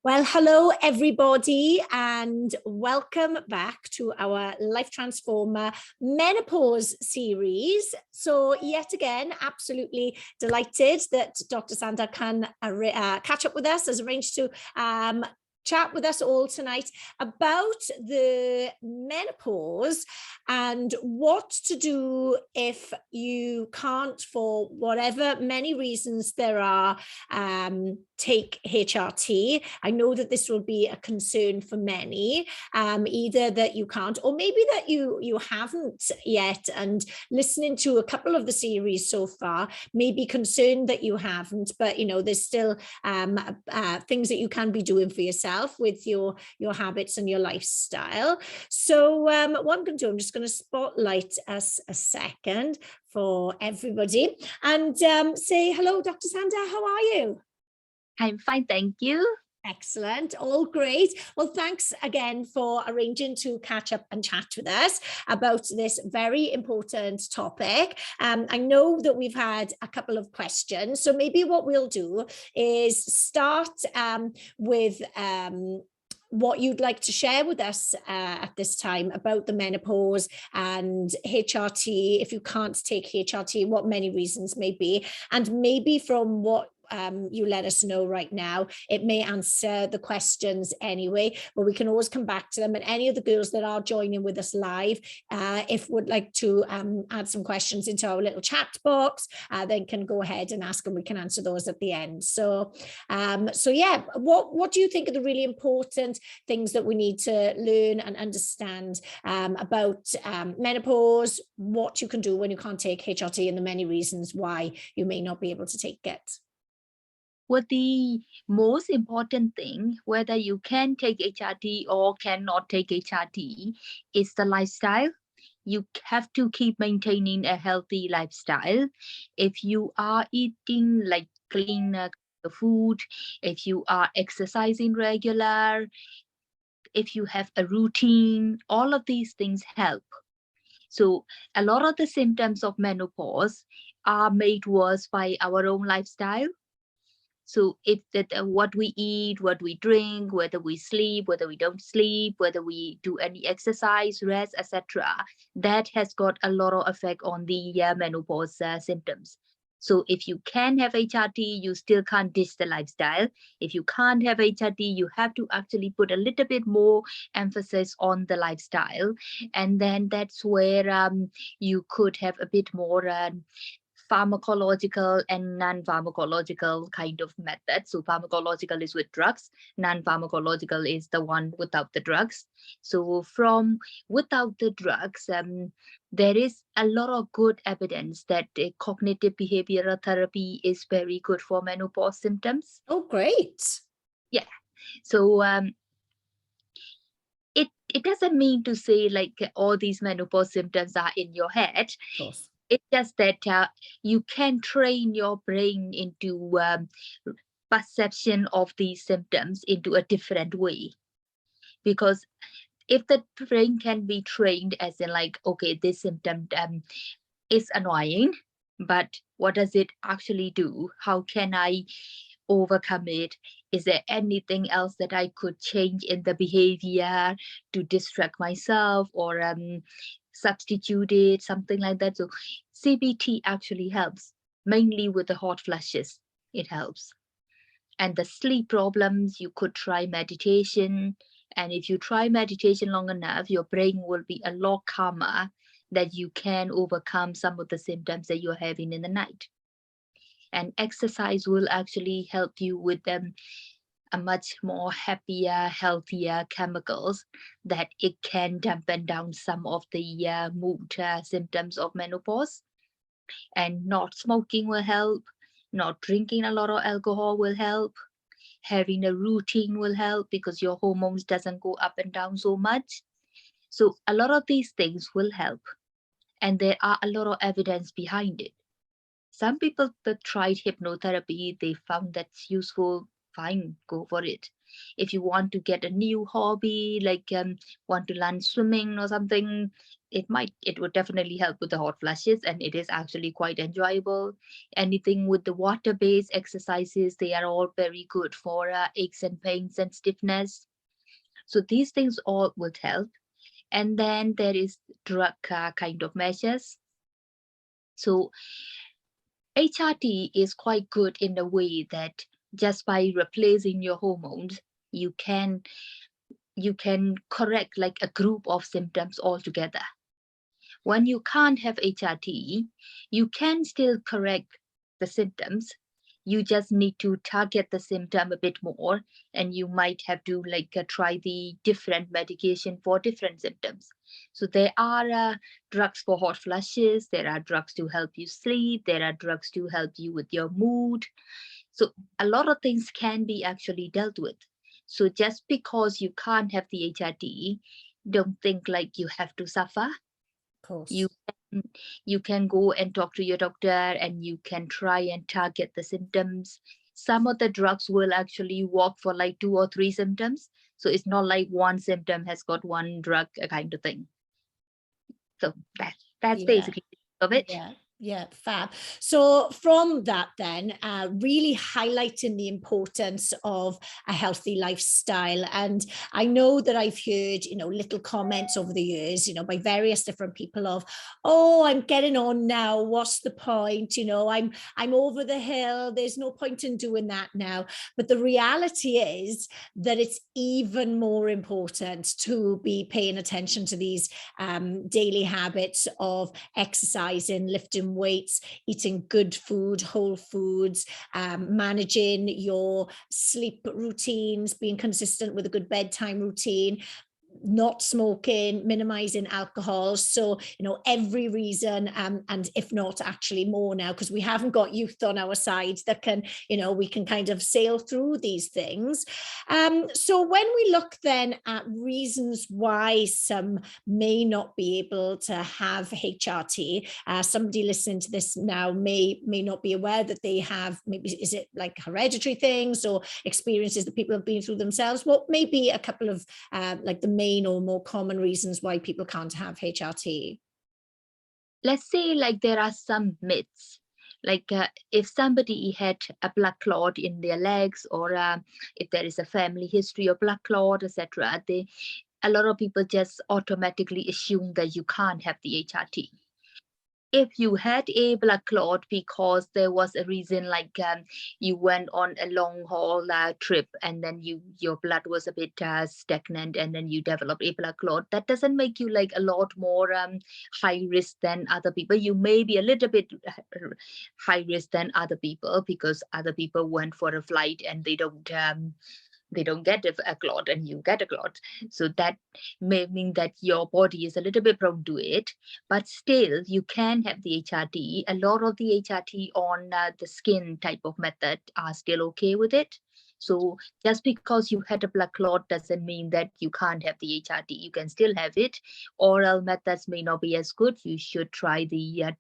Well, hello, everybody, and welcome back to our Life Transformer Menopause series. So yet again, absolutely delighted that Dr. Sandha can catch up with us, as arranged to chat with us all tonight about the menopause and what to do if you can't, for whatever many reasons there are, take HRT. I know that this will be a concern for many, either that you can't, or maybe that you haven't yet, and listening to a couple of the series so far, may be concerned that you haven't, but there's still things that you can be doing for yourself with your habits and your lifestyle. So what I'm going to do, I'm just going to spotlight us a second for everybody and say hello, Dr. Sandha, how are you? I'm fine, thank you. Excellent. All great. Well, thanks again for arranging to catch up and chat with us about this very important topic. I know that we've had a couple of questions, so maybe what we'll do is start with what you'd like to share with us at this time about the menopause and HRT, if you can't take HRT, what many reasons may be, and maybe from what you let us know right now, it may answer the questions anyway, but we can always come back to them. And any of the girls that are joining with us live, if would like to add some questions into our little chat box, then can go ahead and ask, and we can answer those at the end. So yeah, what do you think are the really important things that we need to learn and understand about menopause, what you can do when you can't take HRT, and the many reasons why you may not be able to take it? Well, the most important thing, whether you can take HRT or cannot take HRT, is the lifestyle. You have to keep maintaining a healthy lifestyle. If you are eating like clean food, if you are exercising regular, if you have a routine, all of these things help. So a lot of the symptoms of menopause are made worse by our own lifestyle. So if that what we eat, what we drink, whether we sleep, whether we don't sleep, whether we do any exercise, rest, etc., that has got a lot of effect on the menopause symptoms. So if you can have HRT, you still can't ditch the lifestyle. If you can't have HRT, you have to actually put a little bit more emphasis on the lifestyle. And then that's where you could have a bit more pharmacological and non-pharmacological kind of method. So pharmacological is with drugs, non-pharmacological is the one without the drugs. So from without the drugs, there is a lot of good evidence that cognitive behavioral therapy is very good for menopause symptoms. Oh, great. Yeah. So it doesn't mean to say like all these menopause symptoms are in your head. Of course. It's just that you can train your brain into perception of these symptoms into a different way. Because if the brain can be trained as in like, okay, this symptom is annoying, but what does it actually do? How can I overcome it? Is there anything else that I could change in the behavior to distract myself or substitute it, something like that? So CBT actually helps, mainly with the hot flushes, it helps. And the sleep problems, you could try meditation. And if you try meditation long enough, your brain will be a lot calmer, that you can overcome some of the symptoms that you're having in the night. And exercise will actually help you with them a much more happier, healthier chemicals, that it can dampen down some of the mood symptoms of menopause. And not smoking will help, not drinking a lot of alcohol will help, having a routine will help because your hormones doesn't go up and down so much. So a lot of these things will help, and there are a lot of evidence behind it. Some people that tried hypnotherapy, they found that's useful. Fine, go for it. If you want to get a new hobby, like want to learn swimming or something, it would definitely help with the hot flushes, and it is actually quite enjoyable. Anything with the water-based exercises, they are all very good for aches and pains and stiffness. So these things all would help. And then there is drug kind of measures. So HRT is quite good in the way that just by replacing your hormones, you can correct like a group of symptoms altogether. When you can't have HRT, you can still correct the symptoms. You just need to target the symptom a bit more, and you might have to like try the different medication for different symptoms. So there are drugs for hot flushes, there are drugs to help you sleep, there are drugs to help you with your mood. So a lot of things can be actually dealt with. So just because you can't have the HRT, don't think like you have to suffer. Of course. You can, you can go and talk to your doctor, and you can try and target the symptoms. Some of the drugs will actually work for like 2 or 3 symptoms. So it's not like one symptom has got one drug, a kind of thing. So that's Yeah. basically of it. Yeah, fab. So from that then, really highlighting the importance of a healthy lifestyle. And I know that I've heard, little comments over the years, by various different people of, oh, I'm getting on now. What's the point? I'm over the hill. There's no point in doing that now. But the reality is that it's even more important to be paying attention to these daily habits of exercising, lifting weights, eating good food, whole foods, managing your sleep routines, being consistent with a good bedtime routine, not smoking, minimizing alcohol. So, every reason, and if not actually more now, because we haven't got youth on our side that can, we can kind of sail through these things. So when we look then at reasons why some may not be able to have HRT, somebody listening to this now may not be aware that they have, maybe is it like hereditary things or experiences that people have been through themselves? What may be a couple of like the main or more common reasons why people can't have HRT? Let's say like there are some myths. Like if somebody had a blood clot in their legs, or if there is a family history of blood clot, etc., a lot of people just automatically assume that you can't have the HRT. If you had a blood clot because there was a reason, like you went on a long haul trip, and then your blood was a bit stagnant, and then you develop a blood clot, that doesn't make you like a lot more high risk than other people. You may be a little bit high risk than other people, because other people went for a flight and they don't get a clot, and you get a clot. So that may mean that your body is a little bit prone to it, but still you can have the HRT. A lot of the HRT on the skin type of method are still okay with it. So just because you had a blood clot doesn't mean that you can't have the HRT. You can still have it. Oral methods may not be as good. You should try the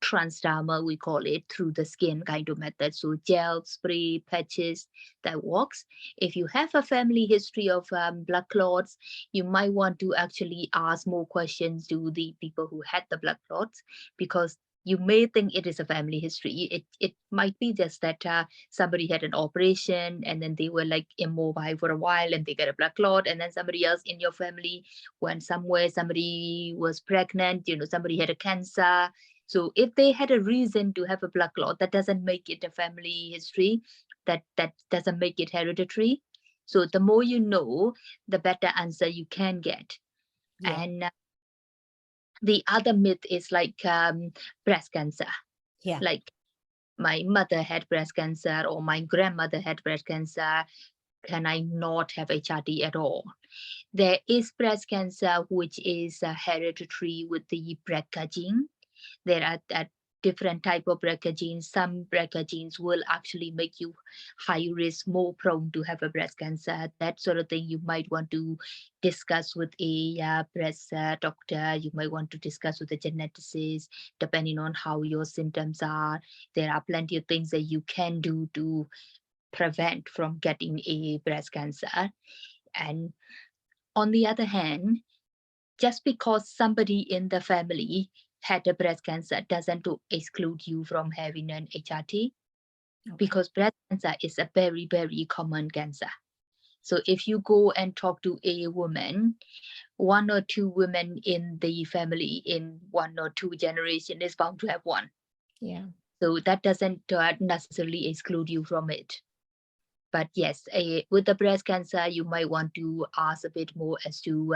transdermal, we call it, through the skin kind of method. So gel, spray, patches, that works. If you have a family history of blood clots, you might want to actually ask more questions to the people who had the blood clots, because you may think it is a family history. It might be just that somebody had an operation, and then they were like immobile for a while, and they get a blood clot, and then somebody else in your family went somewhere, somebody was pregnant, somebody had a cancer. So if they had a reason to have a blood clot, that doesn't make it a family history. That doesn't make it hereditary. So the more you know, the better answer you can get. Yeah. And the other myth is like breast cancer. Yeah. Like my mother had breast cancer, or my grandmother had breast cancer. Can I not have HRT at all? There is breast cancer which is hereditary with the BRCA gene. There are different type of BRCA genes. Some BRCA genes will actually make you high risk, more prone to have a breast cancer. That sort of thing you might want to discuss with a breast doctor. You might want to discuss with a geneticist, depending on how your symptoms are. There are plenty of things that you can do to prevent from getting a breast cancer. And on the other hand, just because somebody in the family had a breast cancer doesn't exclude you from having an HRT, because breast cancer is a very, very common cancer. So if you go and talk to a woman, 1 or 2 women in the family in 1 or 2 generation is bound to have one. Yeah. So that doesn't necessarily exclude you from it. But yes, with the breast cancer, you might want to ask a bit more as to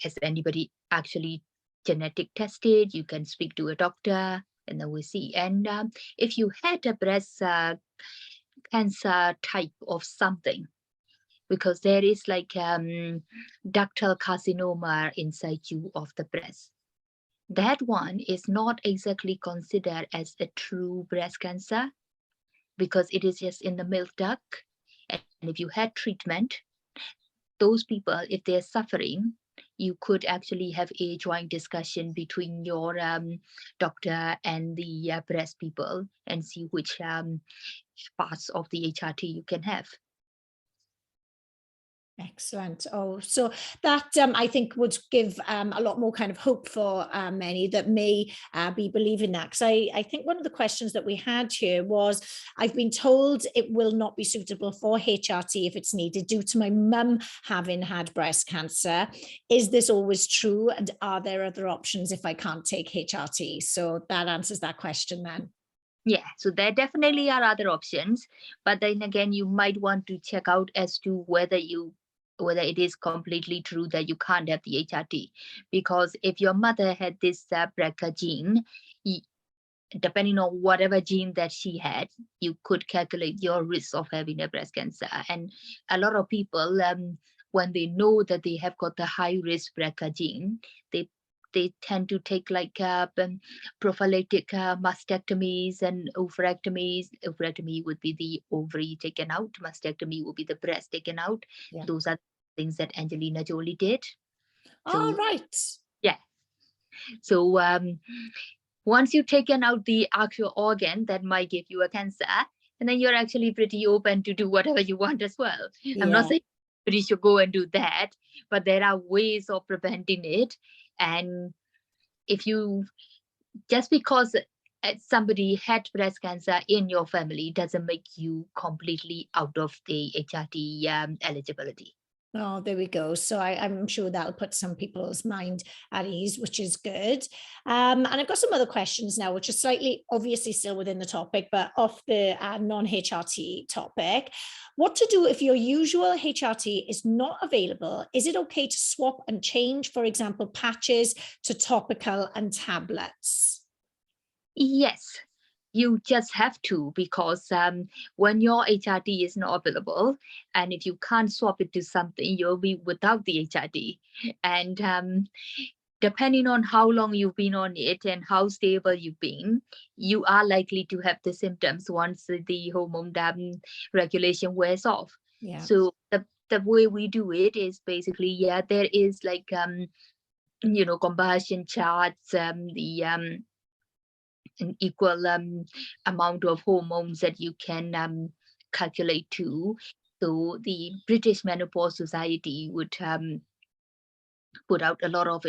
has anybody actually genetic tested? You can speak to a doctor and then we'll see. And if you had a breast cancer type of something, because there is like ductal carcinoma inside you of the breast. That one is not exactly considered as a true breast cancer because it is just in the milk duct. And if you had treatment, those people, if they're suffering, you could actually have a joint discussion between your doctor and the breast people and see which parts of the HRT you can have. Excellent. Oh, so that I think would give a lot more kind of hope for many that may be believing that. Because I think one of the questions that we had here was, I've been told it will not be suitable for HRT if it's needed due to my mum having had breast cancer. Is this always true? And are there other options if I can't take HRT? So that answers that question then. Yeah, so there definitely are other options, but then again, you might want to check out as to whether it is completely true that you can't have the HRT. Because if your mother had this BRCA gene, depending on whatever gene that she had, you could calculate your risk of having a breast cancer. And a lot of people, when they know that they have got the high risk BRCA gene, they tend to take like prophylactic mastectomies and oophorectomies. Oophorectomy would be the ovary taken out. Mastectomy would be the breast taken out. Yeah. Those are things that Angelina Jolie did. All right. Yeah. So once you've taken out the actual organ that might give you a cancer, and then you're actually pretty open to do whatever you want as well. Yeah. I'm not saying you should go and do that, but there are ways of preventing it. And if you, just because somebody had breast cancer in your family doesn't make you completely out of the HRT eligibility. Oh, there we go. So I'm sure that'll put some people's mind at ease, which is good. And I've got some other questions now, which are slightly obviously still within the topic, but off the non-HRT topic. What to do if your usual HRT is not available? Is it okay to swap and change, for example, patches to topical and tablets? Yes, you just have to, because when your HRT is not available, and if you can't swap it to something, you'll be without the HRT. And depending on how long you've been on it and how stable you've been, you are likely to have the symptoms once the hormone regulation wears off. Yeah. So the way we do it is basically, yeah, there is like combustion charts, the an equal amount of hormones that you can calculate to. So the British Menopause Society would put out a lot of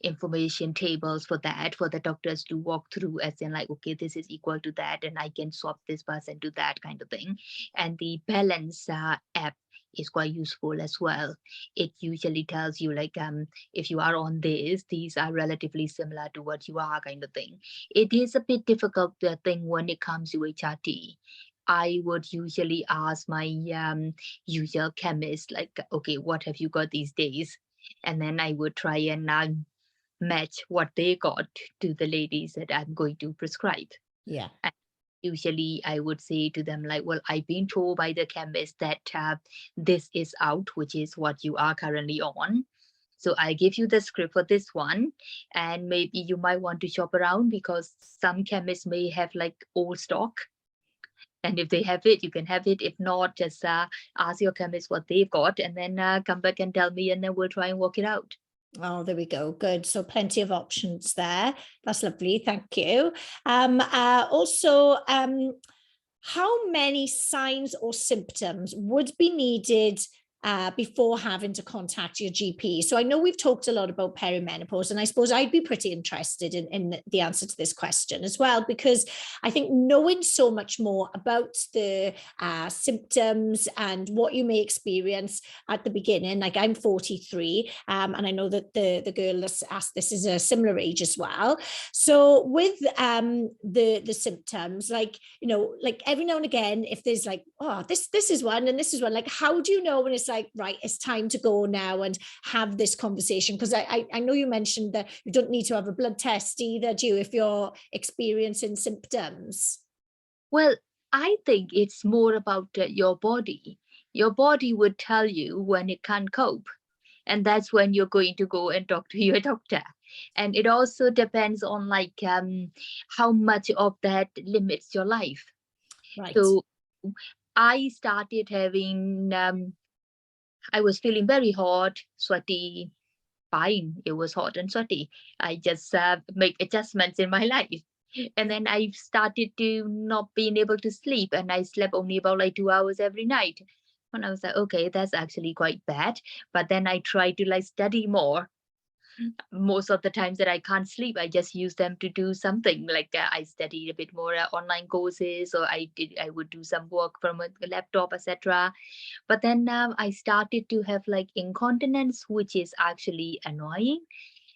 information tables for that, for the doctors to walk through, as in like, okay, this is equal to that, and I can swap this person to that kind of thing. And the balance app is quite useful as well. It usually tells you like if you are on this, these are relatively similar to what you are, kind of thing. It is a bit difficult thing when it comes to HRT. I would usually ask my usual chemist, like, okay, what have you got these days? And then I would try and match what they got to the ladies that I'm going to prescribe. Yeah. And usually I would say to them like, well, I've been told by the chemist that this is out, which is what you are currently on. So I give you the script for this one, and maybe you might want to shop around because some chemists may have like old stock. And if they have it, you can have it. If not, just ask your chemist what they've got, and then come back and tell me, and then we'll try and work it out. Oh, there we go. Good. So plenty of options there. That's lovely. Thank you. Also, how many signs or symptoms would be needed before having to contact your GP. So I know we've talked a lot about perimenopause, and I suppose I'd be pretty interested in the answer to this question as well, because I think knowing so much more about the symptoms and what you may experience at the beginning, like I'm 43, and I know that the girl that's asked this is a similar age as well. So with the symptoms, like, you know, like every now and again, if there's like, oh, this is one and this is one, like, how do you know when it's like, right, it's time to go now and have this conversation? Because I know you mentioned that you don't need to have a blood test either, do you, if you're experiencing symptoms? Well, I think it's more about your body. Your body would tell you when it can't cope. And that's when you're going to go and talk to your doctor. And it also depends on like how much of that limits your life. Right. So I started having, I was feeling very hot, sweaty, fine. It was hot and sweaty. I just make adjustments in my life. And then I started to not being able to sleep, and I slept only about like 2 hours every night. And I was like, okay, that's actually quite bad. But then I tried to like study more. Most of the times that I can't sleep, I just use them to do something. Like I studied a bit more online courses, or I would do some work from a laptop, etc. But then I started to have like incontinence, which is actually annoying,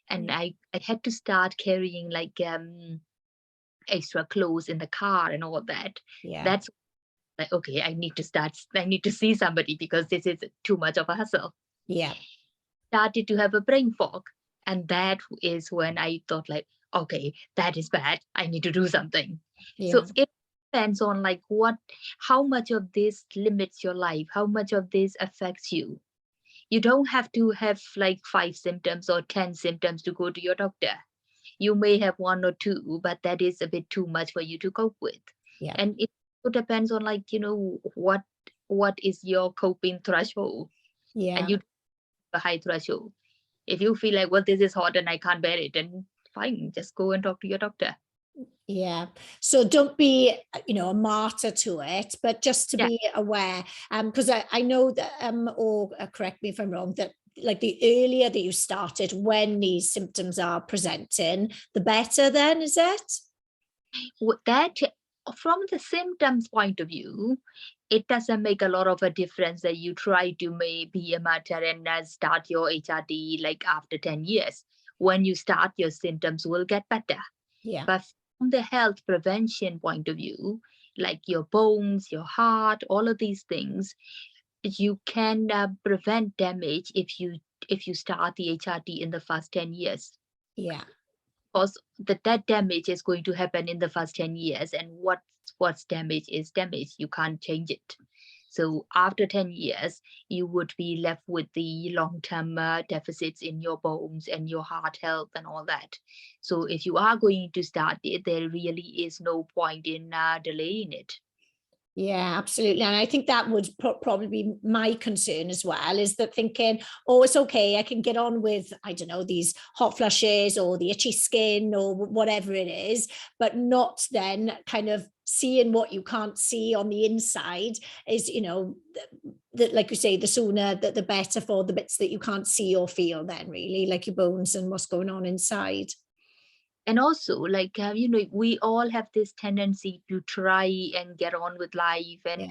and I had to start carrying like extra clothes in the car and all that. Yeah. That's like, okay, I need to see somebody because this is too much of a hassle. Yeah. Started to have a brain fog, and that is when I thought like, okay, that is bad, I need to do something. Yeah. So it depends on like how much of this limits your life, how much of this affects you. You don't have to have like 5 symptoms or 10 symptoms to go to your doctor. You may have 1 or 2, but that is a bit too much for you to cope with. Yeah. And it depends on like, you know, what is your coping threshold. Yeah. And you a high threshold. If you feel like, well, this is hot and I can't bear it, then fine, just go and talk to your doctor. Yeah. So don't be, you know, a martyr to it, but just to be aware. Because I know that, or correct me if I'm wrong, that like the earlier that you started when these symptoms are presenting, the better then, is it? That from the symptoms point of view, it doesn't make a lot of a difference that you try to be a martyr and start your HRT like after 10 years. When you start, your symptoms will get better. Yeah. But from the health prevention point of view, like your bones, your heart, all of these things, you can prevent damage if you start the HRT in the first 10 years. Yeah. Because that damage is going to happen in the first 10 years, and what's damage is damage. You can't change it. So after 10 years, you would be left with the long-term deficits in your bones and your heart health and all that. So if you are going to start it, there really is no point in delaying it. Yeah, absolutely. And I think that would probably be my concern as well, is that thinking, oh, it's okay, I can get on with, I don't know, these hot flushes or the itchy skin or whatever it is, but not then kind of seeing what you can't see on the inside is, you know, that, like you say, the sooner that the better for the bits that you can't see or feel then, really, like your bones and what's going on inside. And also, like, you know, we all have this tendency to try and get on with life and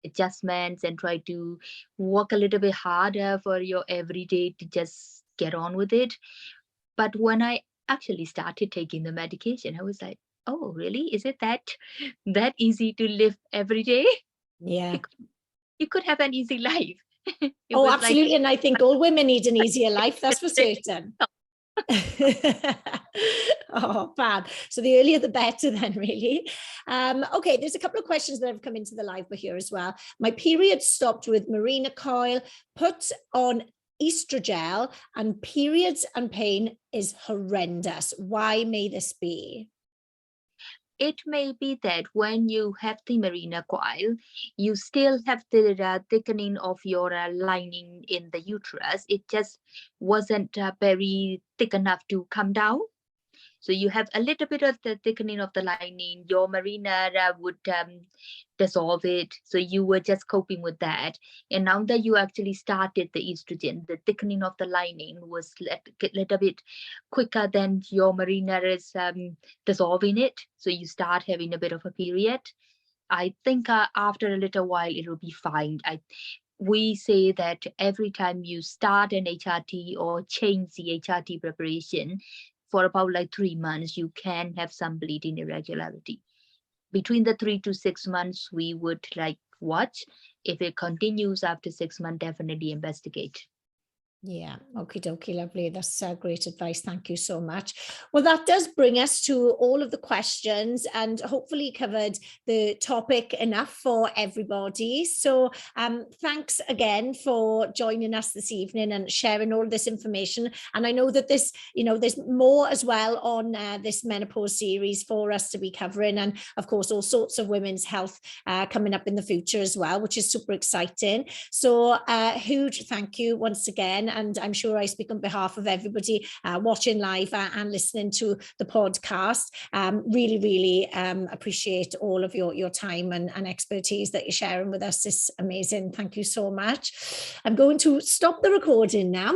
adjustments and try to work a little bit harder for your everyday to just get on with it. But when I actually started taking the medication, I was like, oh, really? Is it that easy to live every day? Yeah. You could have an easy life. Oh, absolutely. And I think all women need an easier life, that's for certain. Oh, fab. So the earlier the better then, really. Okay, there's a couple of questions that have come into the live here as well. My period stopped with Mirena coil, put on estrogel, and periods and pain is horrendous. Why may this be? It may be that when you have the Mirena coil, you still have the thickening of your lining in the uterus. It just wasn't very thick enough to come down. So you have a little bit of the thickening of the lining. Your marinara would dissolve it. So you were just coping with that. And now that you actually started the estrogen, the thickening of the lining was a little bit quicker than your marinara is dissolving it. So you start having a bit of a period. I think after a little while it will be fine. We say that every time you start an HRT or change the HRT preparation for about like 3 months, you can have some bleeding irregularity. Between the 3 to 6 months, we would like watch. If it continues after 6 months, definitely investigate. Yeah, okie dokie, lovely. That's great advice. Thank you so much. Well, that does bring us to all of the questions and hopefully covered the topic enough for everybody. So thanks again for joining us this evening and sharing all this information. And I know that this, there's more as well on this menopause series for us to be covering. And of course, all sorts of women's health coming up in the future as well, which is super exciting. So huge thank you once again. And I'm sure I speak on behalf of everybody watching live and listening to the podcast. Really, really appreciate all of your time and expertise that you're sharing with us. It's amazing. Thank you so much. I'm going to stop the recording now.